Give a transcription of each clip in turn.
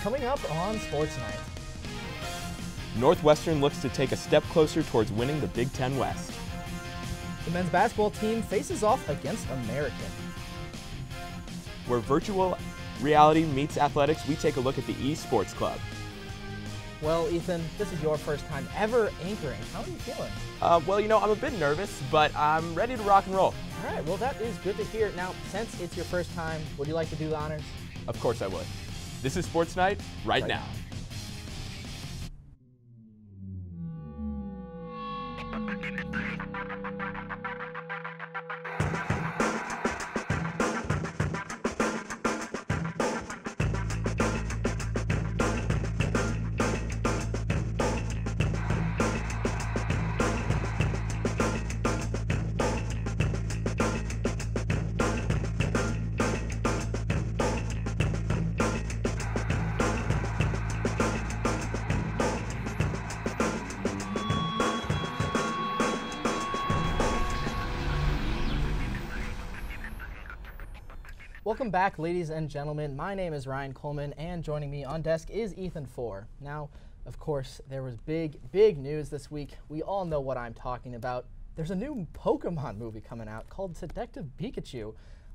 Coming up on Sports Night. Northwestern looks to take a step closer towards winning the Big Ten West. The men's basketball team faces off against American. Where virtual reality meets athletics, we take a look at the eSports Club. Well, Ethan, this is your first time ever anchoring. How are you feeling? Well, you know, I'm a bit nervous, but I'm ready to rock and roll. All right, well, that is good to hear. Now, since it's your first time, would you like to do the honors? Of course I would. This is Sports Night right now. Welcome back, ladies and gentlemen. My name is Ryan Coleman, and joining me on desk is Ethan Fore. Now, of course, there was big news this week. We all know what I'm talking about. There's a new Pokemon movie coming out called Detective Pikachu.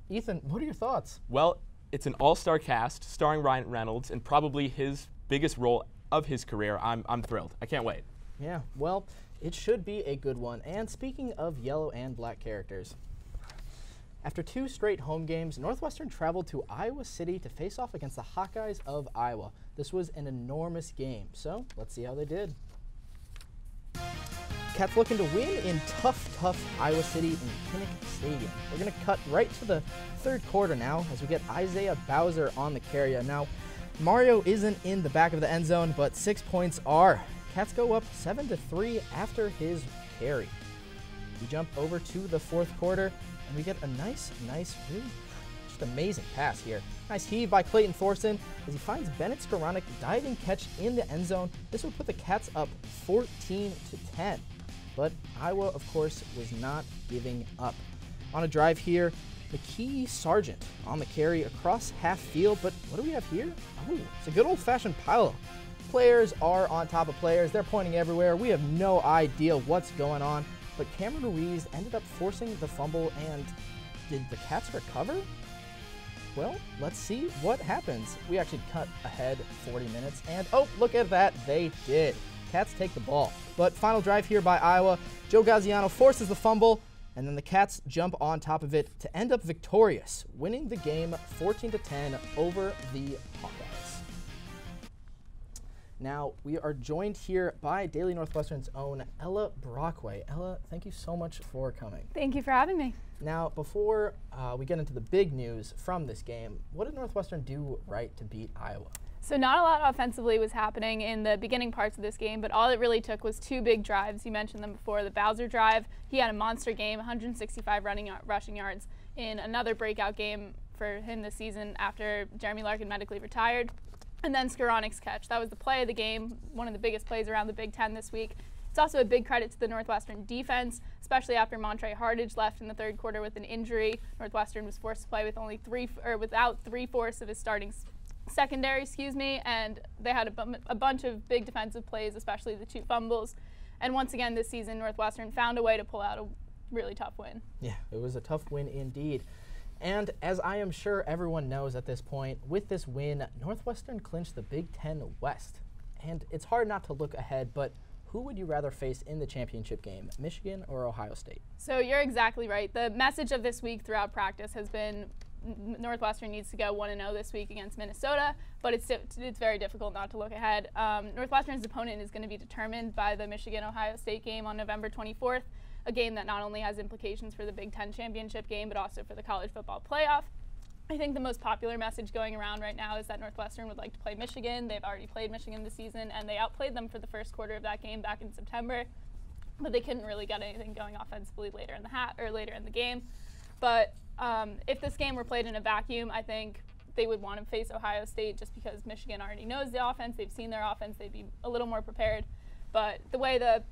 Ethan, what are your thoughts? Well, it's an all-star cast starring Ryan Reynolds in probably his biggest role of his career. I'm thrilled. I can't wait. Yeah, well, it should be a good one. And speaking of yellow and black characters, after 2 straight home games, Northwestern traveled to Iowa City to face off against the Hawkeyes of Iowa. This was an enormous game, so let's see how they did. Cats looking to win in tough Iowa City in Kinnick Stadium. We're going to cut right to the third quarter now as we get Isaiah Bowser on the carry. Now, Mario isn't in the back of the end zone, but 6 points are. Cats go up 7-3 after his carry. We jump over to the fourth quarter, and we get a nice, really just amazing pass here. Nice heave by Clayton Thorson as he finds Bennett Skoranek diving catch in the end zone. This would put the Cats up 14-10. But Iowa, of course, was not giving up. On a drive here, McKee Sargent on the carry across half field. But what do we have here? Oh, it's a good old-fashioned pile. Players are on top of players. They're pointing everywhere. We have no idea what's going on. But Cameron Ruiz ended up forcing the fumble, and did the Cats recover? Well, let's see what happens. We actually cut ahead 40 minutes, and oh, look at that, they did. Cats take the ball. But final drive here by Iowa. Joe Gaziano forces the fumble, and then the Cats jump on top of it to end up victorious, winning the game 14-10 over the Hawkeyes. Now, we are joined here by Daily Northwestern's own Ella Brockway. Ella, thank you so much for coming. Thank you for having me. Now, before we get into the big news from this game, what did Northwestern do right to beat Iowa? So not a lot offensively was happening in the beginning parts of this game, but all it really took was 2 big drives. You mentioned them before. The Bowser drive, he had a monster game, 165 rushing yards in another breakout game for him this season after Jeremy Larkin medically retired. And then Skoranek's catch. That was the play of the game, one of the biggest plays around the Big Ten this week. It's also a big credit to the Northwestern defense, especially after Montre Hardage left in the third quarter with an injury. Northwestern was forced to play with only without 3/4 of his starting secondary, and they had a bunch of big defensive plays, especially the 2 fumbles. And once again this season, Northwestern found a way to pull out a really tough win. Yeah, it was a tough win indeed. And as I am sure everyone knows at this point, with this win, Northwestern clinched the Big Ten West. And it's hard not to look ahead, but who would you rather face in the championship game, Michigan or Ohio State? So you're exactly right. The message of this week throughout practice has been Northwestern needs to go 1-0 this week against Minnesota, but it's very difficult not to look ahead. Northwestern's opponent is going to be determined by the Michigan-Ohio State game on November 24th. A game that not only has implications for the Big Ten championship game, but also for the college football playoff. I think the most popular message going around right now is that Northwestern would like to play Michigan. They've already played Michigan this season, and they outplayed them for the first quarter of that game back in September. But they couldn't really get anything going offensively later in the game. But if this game were played in a vacuum, I think they would want to face Ohio State just because Michigan already knows the offense. They've seen their offense. They'd be a little more prepared. But the way the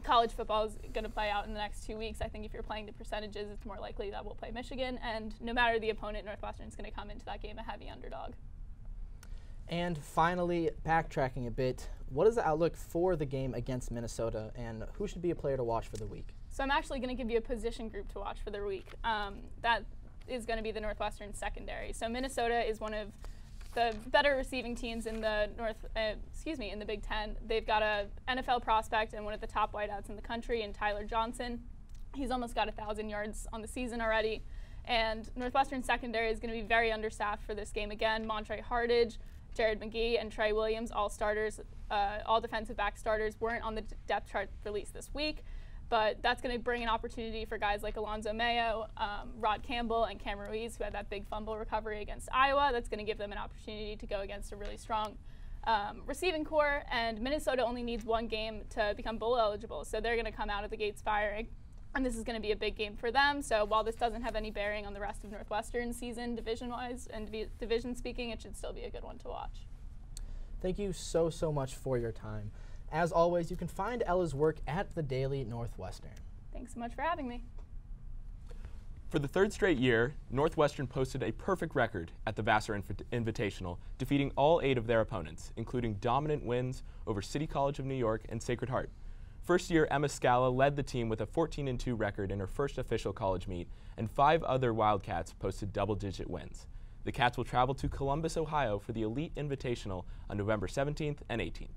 college football is going to play out in the next 2 weeks, I think if you're playing the percentages, it's more likely that we'll play Michigan. And no matter the opponent, Northwestern is going to come into that game a heavy underdog. And finally, backtracking a bit, what is the outlook for the game against Minnesota, and who should be a player to watch for the week? So I'm actually going to give you a position group to watch for the week. That is going to be the Northwestern secondary. So Minnesota is one of the better receiving teams in the in the Big Ten. They've got a NFL prospect and one of the top wideouts in the country in Tyler Johnson. He's almost got 1,000 yards on the season already. And Northwestern secondary is going to be very understaffed for this game again. Montre Hardage, Jared McGee, and Trey Williams, all starters, all defensive back starters, weren't on the depth chart released this week. But that's going to bring an opportunity for guys like Alonzo Mayo, Rod Campbell, and Cam Ruiz, who had that big fumble recovery against Iowa. That's going to give them an opportunity to go against a really strong receiving core. And Minnesota only needs one game to become bowl eligible, so they're going to come out of the gates firing. And this is going to be a big game for them. So while this doesn't have any bearing on the rest of Northwestern's season division-wise and division speaking, it should still be a good one to watch. Thank you so much for your time. As always, you can find Ella's work at the Daily Northwestern. Thanks so much for having me. For the third straight year, Northwestern posted a perfect record at the Vassar Invitational, defeating all 8 of their opponents, including dominant wins over City College of New York and Sacred Heart. First year, Emma Scala led the team with a 14-2 record in her first official college meet, and 5 other Wildcats posted double-digit wins. The Cats will travel to Columbus, Ohio for the Elite Invitational on November 17th and 18th.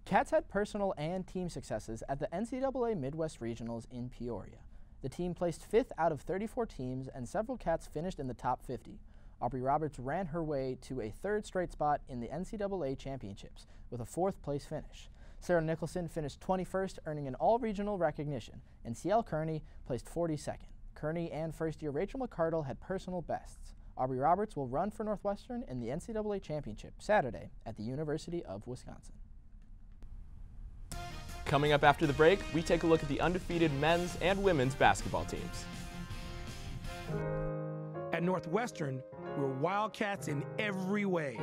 Cats had personal and team successes at the NCAA Midwest Regionals in Peoria. The team placed 5th out of 34 teams, and several Cats finished in the top 50. Aubrey Roberts ran her way to a 3rd straight spot in the NCAA Championships with a 4th place finish. Sarah Nicholson finished 21st, earning an all-regional recognition, and C.L. Kearney placed 42nd. Kearney and first-year Rachel McCardle had personal bests. Aubrey Roberts will run for Northwestern in the NCAA Championship Saturday at the University of Wisconsin. Coming up after the break, we take a look at the undefeated men's and women's basketball teams. At Northwestern, we're Wildcats in every way.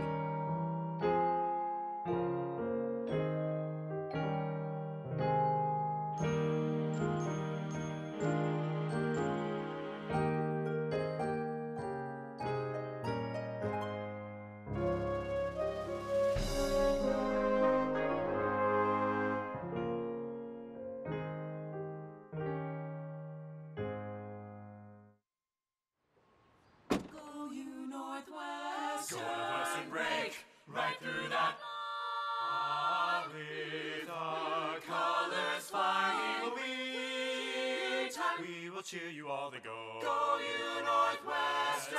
Cheer you all to go. Go you Northwestern,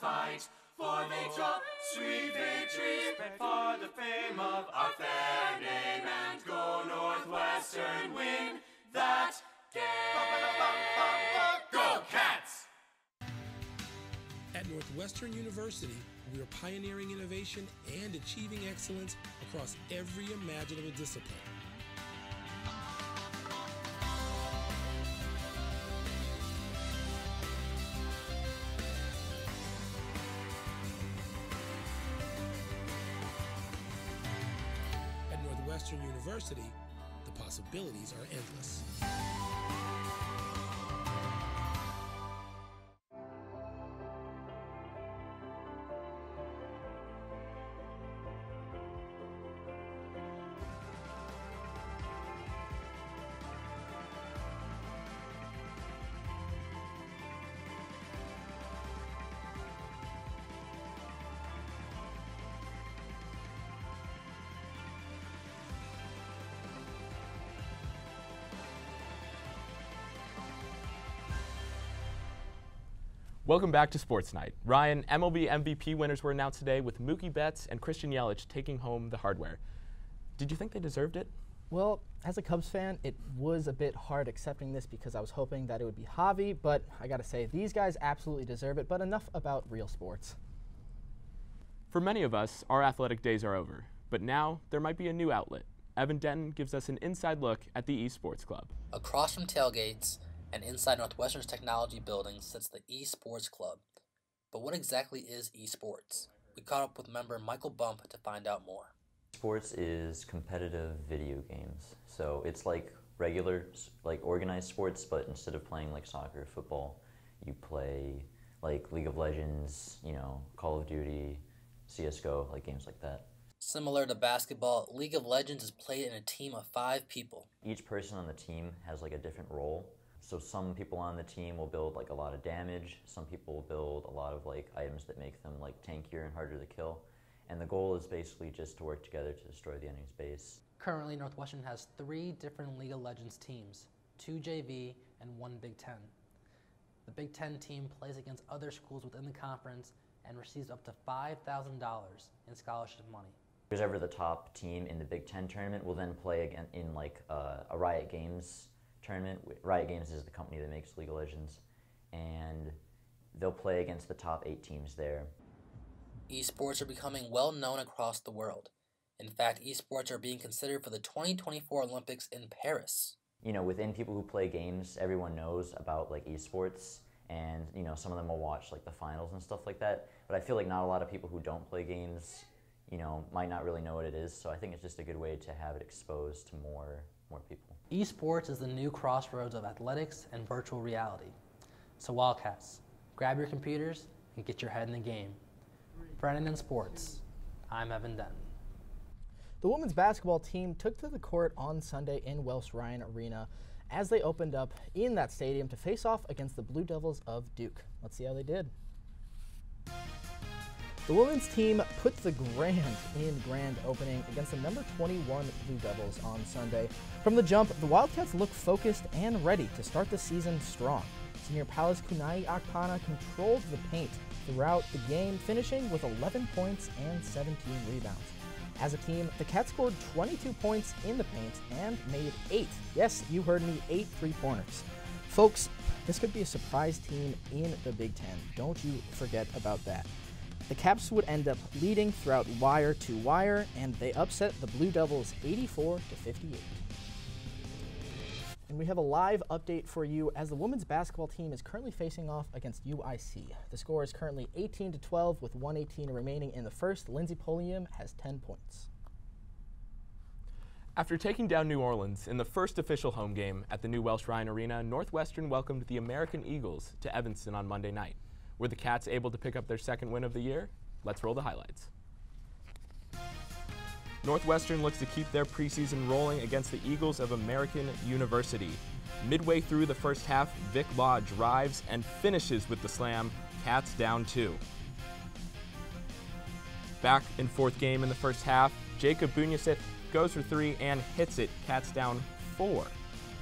fight for victory, sweet victory, for the fame of our fair name, and go Northwestern, win that game. Go Cats! At Northwestern University, we are pioneering innovation and achieving excellence across every imaginable discipline. Northwestern University, the possibilities are endless. Welcome back to Sports Night. Ryan, MLB MVP winners were announced today with Mookie Betts and Christian Yelich taking home the hardware. Did you think they deserved it? Well, as a Cubs fan, it was a bit hard accepting this because I was hoping that it would be Javi, but I gotta say, these guys absolutely deserve it, but enough about real sports. For many of us, our athletic days are over, but now there might be a new outlet. Evan Denton gives us an inside look at the eSports Club. Across from tailgates and inside Northwestern's technology building sits the eSports Club. But what exactly is eSports? We caught up with member Michael Bump to find out more. Sports is competitive video games. So it's like regular, like organized sports, but instead of playing like soccer, football, you play like League of Legends, you know, Call of Duty, CSGO, like games like that. Similar to basketball, League of Legends is played in a team of 5 people. Each person on the team has like a different role. So some people on the team will build like a lot of damage. Some people will build a lot of like items that make them like tankier and harder to kill. And the goal is basically just to work together to destroy the enemy's base. Currently, Northwestern has 3 different League of Legends teams, 2 JV and 1 Big Ten. The Big Ten team plays against other schools within the conference and receives up to $5,000 in scholarship money. Who's ever the top team in the Big Ten tournament will then play again in like a Riot Games tournament. Riot Games is the company that makes League of Legends, and they'll play against the top 8 teams there. Esports are becoming well known across the world. In fact, esports are being considered for the 2024 Olympics in Paris. You know, within people who play games, everyone knows about like esports, and you know, some of them will watch like the finals and stuff like that. But I feel like not a lot of people who don't play games, you know, might not really know what it is. So I think it's just a good way to have it exposed to more people. Esports is the new crossroads of athletics and virtual reality. So Wildcats, grab your computers and get your head in the game. For NNN Sports, I'm Evan Denton. The women's basketball team took to the court on Sunday in Welsh Ryan Arena as they opened up in that stadium to face off against the Blue Devils of Duke. Let's see how they did. The women's team put the grand opening against the number 21 Blue Devils on Sunday. From the jump, the Wildcats looked focused and ready to start the season strong. Senior Palace Kunai Akpana controlled the paint throughout the game, finishing with 11 points and 17 rebounds. As a team, the Cats scored 22 points in the paint and made 8, yes, you heard me, 8 three-pointers. Folks, this could be a surprise team in the Big Ten. Don't you forget about that. The Caps would end up leading throughout wire to wire, and they upset the Blue Devils 84-58. And we have a live update for you as the women's basketball team is currently facing off against UIC. The score is currently 18-12 with 1:18 remaining in the first. Lindsey Pulliam has 10 points. After taking down New Orleans in the first official home game at the new Welsh Ryan Arena, Northwestern welcomed the American Eagles to Evanston on Monday night. Were the Cats able to pick up their second win of the year? Let's roll the highlights. Northwestern looks to keep their preseason rolling against the Eagles of American University. Midway through the first half, Vic Law drives and finishes with the slam. Cats down 2. Back in fourth game in the first half, Jacob Bunyasith goes for 3 and hits it. Cats down 4.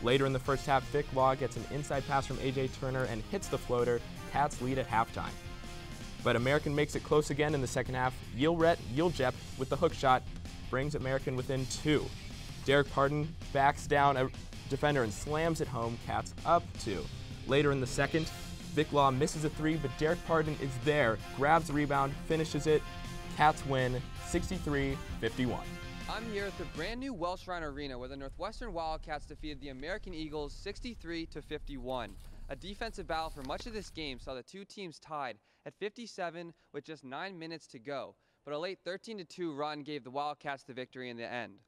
Later in the first half, Vic Law gets an inside pass from AJ Turner and hits the floater. Cats lead at halftime. But American makes it close again in the second half. Yiljep with the hook shot brings American within 2. Derek Pardon backs down a defender and slams it home. Cats up 2. Later in the second, Vic Law misses a 3, but Derek Pardon is there, grabs the rebound, finishes it. Cats win 63-51. I'm here at the brand new Welsh Ryan Arena where the Northwestern Wildcats defeated the American Eagles 63-51. A defensive battle for much of this game saw the two teams tied at 57 with just 9 minutes to go, but a late 13-2 run gave the Wildcats the victory in the end.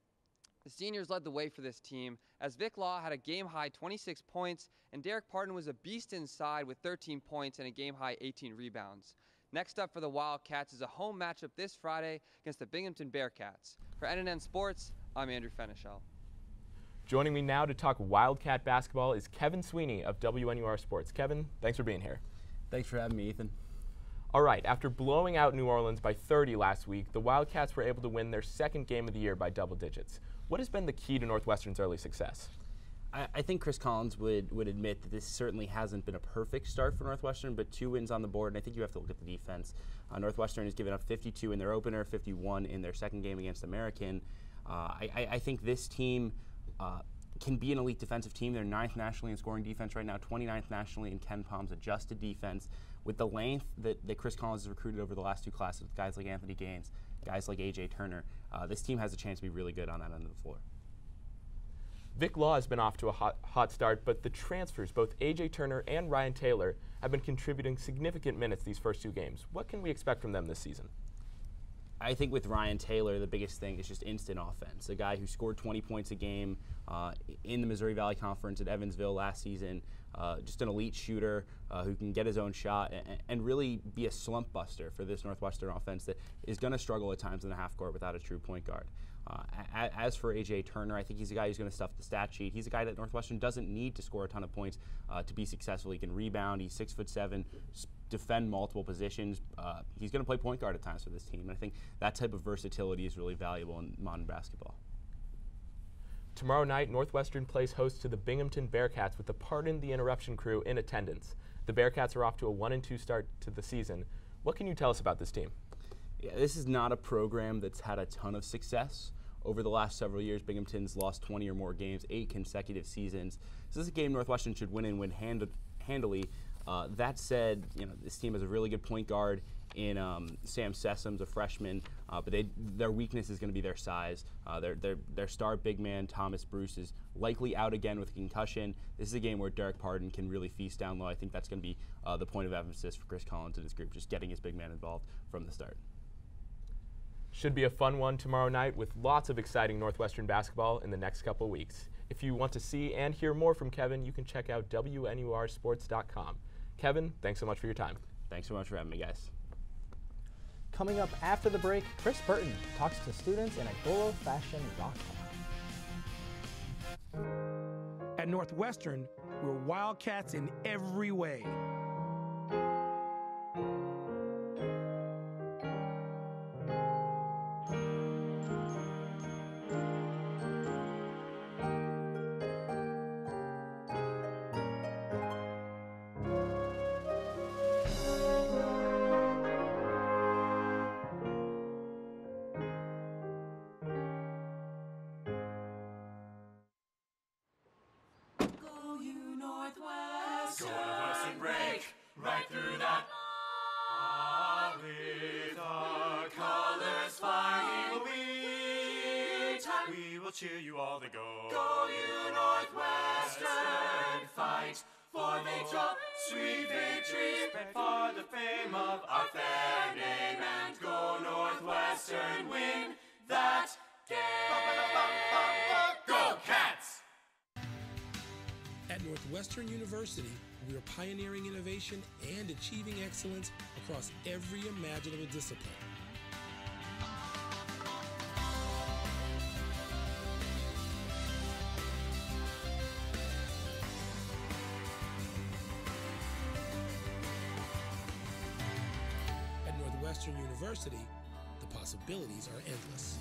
The seniors led the way for this team as Vic Law had a game-high 26 points and Derek Pardon was a beast inside with 13 points and a game-high 18 rebounds. Next up for the Wildcats is a home matchup this Friday against the Binghamton Bearcats. For NNN Sports, I'm Andrew Fenichel. Joining me now to talk Wildcat basketball is Kevin Sweeney of WNUR Sports. Kevin, thanks for being here. Thanks for having me, Ethan. All right, after blowing out New Orleans by 30 last week, the Wildcats were able to win their second game of the year by double digits. What has been the key to Northwestern's early success? I think Chris Collins would admit that this certainly hasn't been a perfect start for Northwestern, but 2 wins on the board, and I think you have to look at the defense. Northwestern has given up 52 in their opener, 51 in their second game against American. I think this team can be an elite defensive team. They're 9th nationally in scoring defense right now, 29th nationally in Ken Palm's adjusted defense. With the length that Chris Collins has recruited over the last 2 classes, with guys like Anthony Gaines, guys like AJ Turner, this team has a chance to be really good on that end of the floor. Vic Law has been off to a hot start, but the transfers, both AJ Turner and Ryan Taylor, have been contributing significant minutes these first 2 games. What can we expect from them this season? I think with Ryan Taylor, the biggest thing is just instant offense. A guy who scored 20 points a game in the Missouri Valley Conference at Evansville last season, just an elite shooter who can get his own shot and really be a slump buster for this Northwestern offense that is going to struggle at times in the half court without a true point guard. As for A.J. Turner, I think he's a guy who's going to stuff the stat sheet. He's a guy that Northwestern doesn't need to score a ton of points to be successful. He can rebound. He's 6'7", defend multiple positions. He's going to play point guard at times for this team. And I think that type of versatility is really valuable in modern basketball. Tomorrow night, Northwestern plays host to the Binghamton Bearcats with the Pardon the Interruption crew in attendance. The Bearcats are off to a 1-2 start to the season. What can you tell us about this team? Yeah, this is not a program that's had a ton of success. Over the last several years, Binghamton's lost 20 or more games, 8 consecutive seasons. So this is a game Northwestern should win and win handily. That said, this team has a really good point guard in Sam Sessoms, a freshman, but their weakness is going to be their size. Their star big man, Thomas Bruce, is likely out again with a concussion. This is a game where Derek Pardon can really feast down low. I think that's going to be the point of emphasis for Chris Collins and his group, just getting his big man involved from the start. Should be a fun one tomorrow night with lots of exciting Northwestern basketball in the next couple weeks. If you want to see and hear more from Kevin, you can check out WNURsports.com. Kevin, thanks so much for your time. Thanks so much for having me, guys. Coming up after the break, Chris Burton talks to students in a Golo fashion rock band. At Northwestern, we're Wildcats in every way. Go Northwestern, break right through that. With our colors flying, we will cheer you all the go. Go you Northwestern, fight for victory, sweet victory, for the fame of our fair name, and go Northwestern, win that game. Go Cats! At Northwestern University, we are pioneering innovation and achieving excellence across every imaginable discipline. At Northwestern University, the possibilities are endless.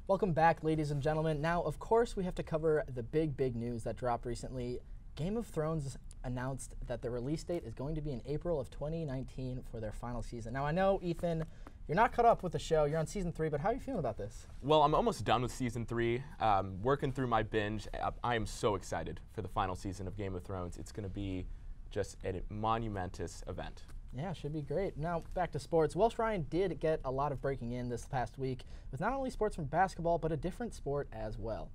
Welcome back, ladies and gentlemen. Now, of course, we have to cover the big news that dropped recently. Game of Thrones announced that the release date is going to be in April of 2019 for their final season. Now, I know, Ethan, you're not caught up with the show. You're on season 3, but how are you feeling about this? Well, I'm almost done with season 3. Working through my binge. I am so excited for the final season of Game of Thrones. It's going to be just a monumentous event. Yeah, should be great. Now, back to sports. Welsh Ryan did get a lot of breaking in this past week with not only sports from basketball, but a different sport as well.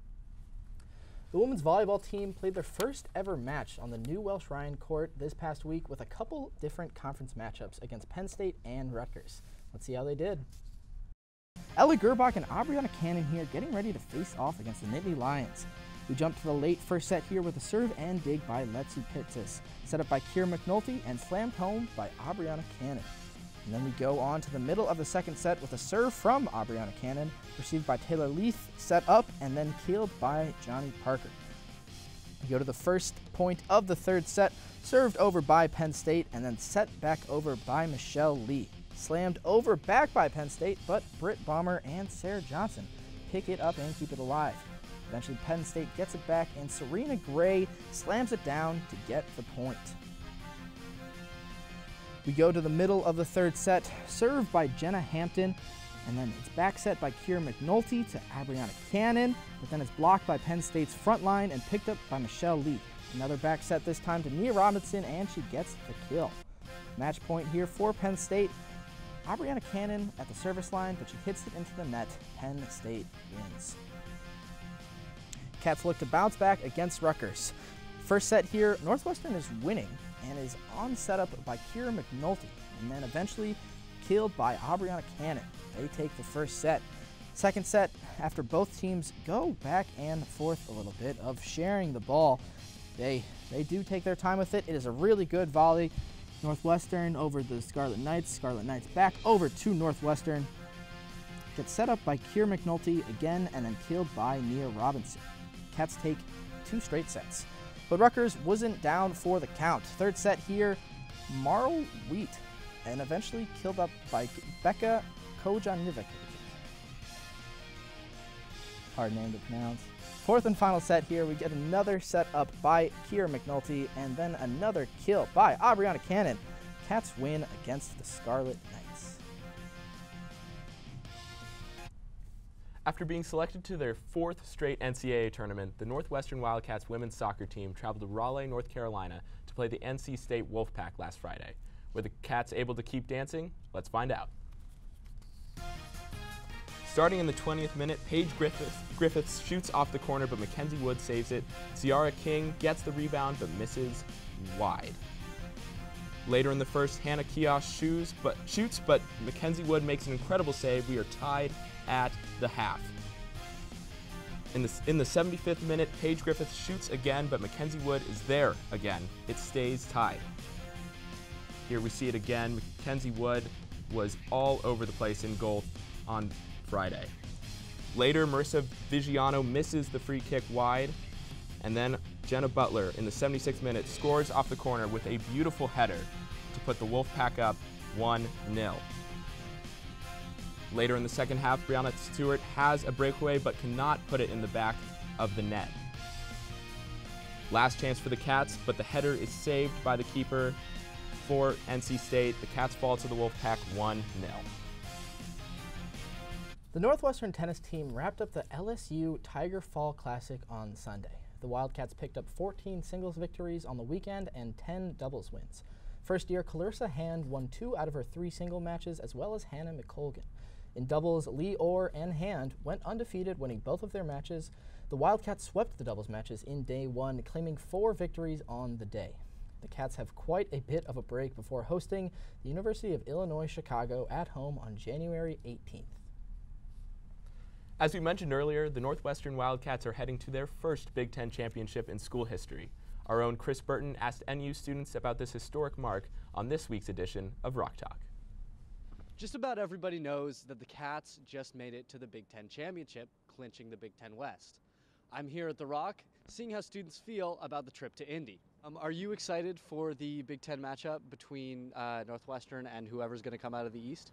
The women's volleyball team played their first ever match on the new Welsh Ryan court this past week with a couple different conference matchups against Penn State and Rutgers. Let's see how they did. Ella Gerbach and Aubriana Cannon here getting ready to face off against the Nittany Lions. We jump to the late first set here with a serve and dig by Letsu Pitsis, set up by Kira McNulty and slammed home by Aubriana Cannon. And then we go on to the middle of the second set with a serve from Aubriana Cannon, received by Taylor Leith, set up and then keeled by Johnny Parker. We go to the first point of the third set, served over by Penn State and then set back over by Michelle Lee. Slammed over back by Penn State, but Britt Bomber and Sarah Johnson pick it up and keep it alive. Eventually, Penn State gets it back, and Serena Gray slams it down to get the point. We go to the middle of the third set, served by Jenna Hampton, and then it's back set by Kira McNulty to Abriana Cannon, but then it's blocked by Penn State's front line and picked up by Michelle Lee. Another back set this time to Nia Robinson, and she gets the kill. Match point here for Penn State. Abriana Cannon at the service line, but she hits it into the net. Penn State wins. Cats look to bounce back against Rutgers. First set here, Northwestern is winning and is on setup by Kira McNulty, and then eventually killed by Abriana Cannon. They take the first set. Second set, after both teams go back and forth a little bit of sharing the ball, they do take their time with it. It is a really good volley. Northwestern over the Scarlet Knights. Scarlet Knights back over to Northwestern. Gets set up by Kira McNulty again and then killed by Nia Robinson. Cats take 2 straight sets. But Rutgers wasn't down for the count. Third set here, Marl Wheat, and eventually killed up by Becca Kojanovic. Hard name to pronounce. Fourth and final set here, we get another set up by Kira McNulty, and then another kill by Abriana Cannon. Cats win against the Scarlet Knights. After being selected to their 4th straight NCAA tournament, the Northwestern Wildcats women's soccer team traveled to Raleigh, North Carolina to play the NC State Wolfpack last Friday. Were the Cats able to keep dancing? Let's find out. Starting in the 20th minute, Paige Griffiths shoots off the corner, but Mackenzie Wood saves it. Ciara King gets the rebound, but misses wide. Later in the first, Hannah Kiosk shoots, but Mackenzie Wood makes an incredible save. We are tied at the half. In the 75th minute, Paige Griffiths shoots again, but Mackenzie Wood is there again. It stays tied. Here we see it again. Mackenzie Wood was all over the place in goal on Friday. Later, Marissa Vigiano misses the free kick wide, and then Jenna Butler in the 76th minute scores off the corner with a beautiful header to put the Wolfpack up 1-0. Later in the second half, Brianna Stewart has a breakaway but cannot put it in the back of the net. Last chance for the Cats, but the header is saved by the keeper for NC State. The Cats fall to the Wolfpack 1-0. The Northwestern tennis team wrapped up the LSU Tiger Fall Classic on Sunday. The Wildcats picked up 14 singles victories on the weekend and 10 doubles wins. First year, Clarissa Hand won 2 out of her 3 single matches, as well as Hannah McColgan. In doubles, Lee Orr and Hand went undefeated, winning both of their matches. The Wildcats swept the doubles matches in day 1, claiming 4 victories on the day. The Cats have quite a bit of a break before hosting the University of Illinois Chicago at home on January 18th. As we mentioned earlier, the Northwestern Wildcats are heading to their first Big Ten championship in school history. Our own Chris Burton asked NU students about this historic mark on this week's edition of Rock Talk. Just about everybody knows that the Cats just made it to the Big Ten championship, clinching the Big Ten West. I'm here at the Rock, seeing how students feel about the trip to Indy. Are you excited for the Big Ten matchup between Northwestern and whoever's going to come out of the East?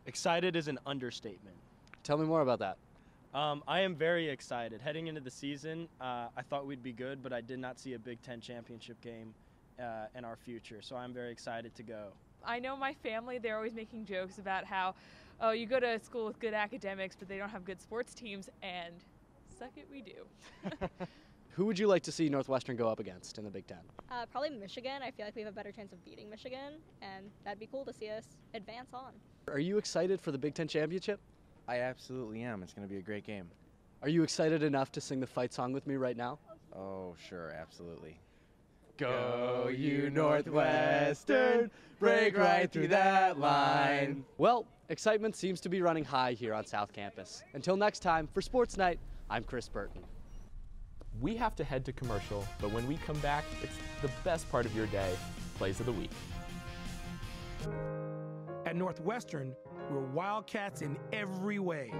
Excited is an understatement. Tell me more about that. I am very excited. Heading into the season, I thought we'd be good, but I did not see a Big Ten championship game in our future, so I'm very excited to go. I know my family, they're always making jokes about how, oh, you go to school with good academics, but they don't have good sports teams, and suck it, we do. Who would you like to see Northwestern go up against in the Big Ten? Probably Michigan. I feel like we have a better chance of beating Michigan, and that'd be cool to see us advance on. Are you excited for the Big Ten championship? I absolutely am. It's going to be a great game. Are you excited enough to sing the fight song with me right now? Oh, sure, absolutely. Go you Northwestern, break right through that line. Well, excitement seems to be running high here on South Campus. Until next time, for Sports Night, I'm Chris Burton. We have to head to commercial, but when we come back, it's the best part of your day, Plays of the Week. At Northwestern, we're Wildcats in every way.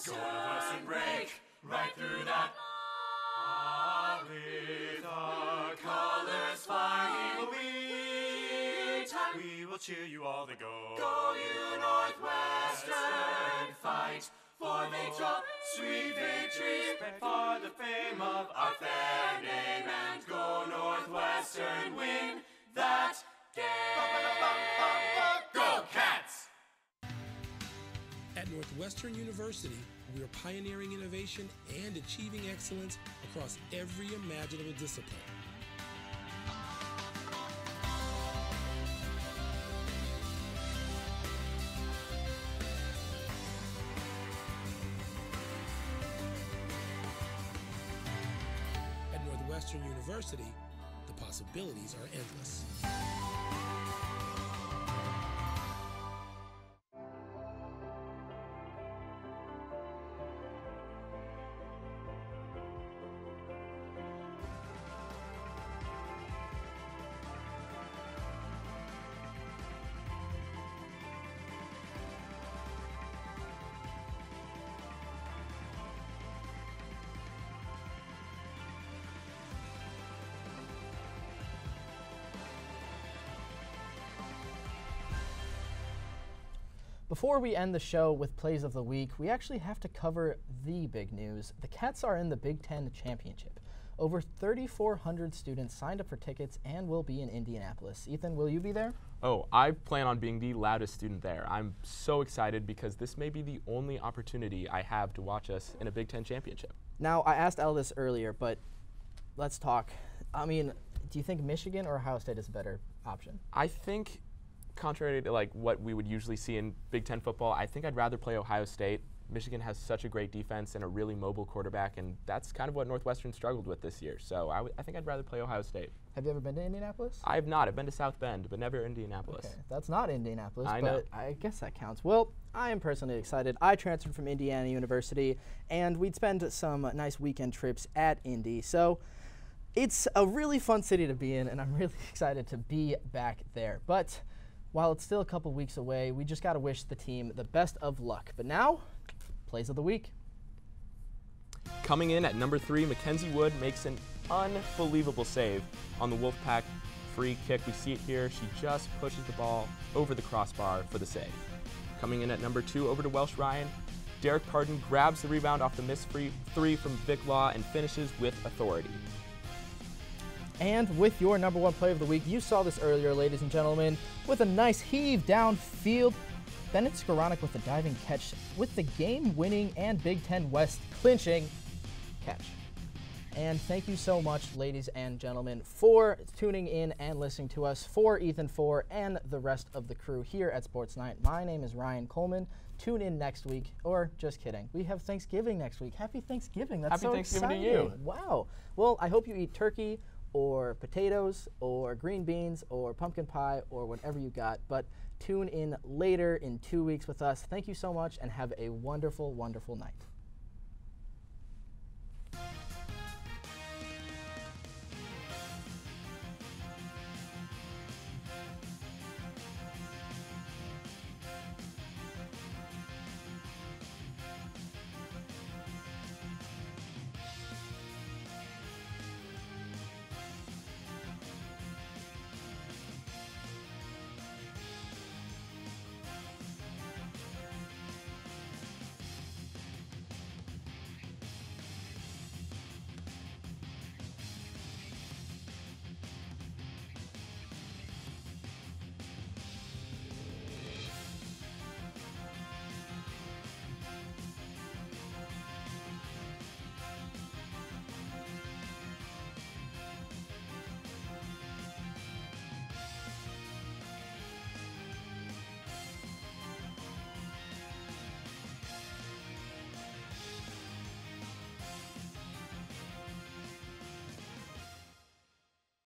Northwestern! Go Northwestern, break right through that. With our colors flying, we will cheer you all the go. Go you Northwestern, fight for victory, sweet victory, for the fame of our fair name, and go Northwestern, win that game. Go Cats! At Northwestern University, we are pioneering innovation and achieving excellence across every imaginable discipline. At Northwestern University, the possibilities are endless. Before we end the show with Plays of the Week, we actually have to cover the big news. The Cats are in the Big Ten Championship. Over 3,400 students signed up for tickets and will be in Indianapolis. Ethan, will you be there? Oh, I plan on being the loudest student there. I'm so excited because this may be the only opportunity I have to watch us in a Big Ten championship. Now, I asked Elle this earlier, but let's talk. I mean, do you think Michigan or Ohio State is a better option? I think, contrary to like what we would usually see in Big Ten football, I think I'd rather play Ohio State. Michigan has such a great defense and a really mobile quarterback, and that's kind of what Northwestern struggled with this year. So I think I'd rather play Ohio State. Have you ever been to Indianapolis? I have not. I've been to South Bend, but never Indianapolis. Okay, that's not Indianapolis, I but know. I guess that counts. Well, I am personally excited. I transferred from Indiana University, and we'd spend some nice weekend trips at Indy. So it's a really fun city to be in, and I'm really excited to be back there. But while it's still a couple weeks away, we just got to wish the team the best of luck. But now, Plays of the Week. Coming in at number 3, Mackenzie Wood makes an unbelievable save on the Wolfpack free kick. We see it here. She just pushes the ball over the crossbar for the save. Coming in at number 2, over to Welsh Ryan. Derek Pardon grabs the rebound off the missed three from Vic Law and finishes with authority. And with your number 1 play of the week, you saw this earlier, ladies and gentlemen, with a nice heave downfield. Bennett Skoranek with the diving catch with the game-winning and Big Ten West clinching catch. And thank you so much, ladies and gentlemen, for tuning in and listening to us. For Ethan Fore and the rest of the crew here at Sports Night, my name is Ryan Coleman. Tune in next week, or just kidding. We have Thanksgiving next week. Happy Thanksgiving. That's Happy Thanksgiving exciting. to you. Wow. Well, I hope you eat turkey or potatoes or green beans or pumpkin pie or whatever you got. But tune in later in 2 weeks with us. Thank you so much and have a wonderful, wonderful night.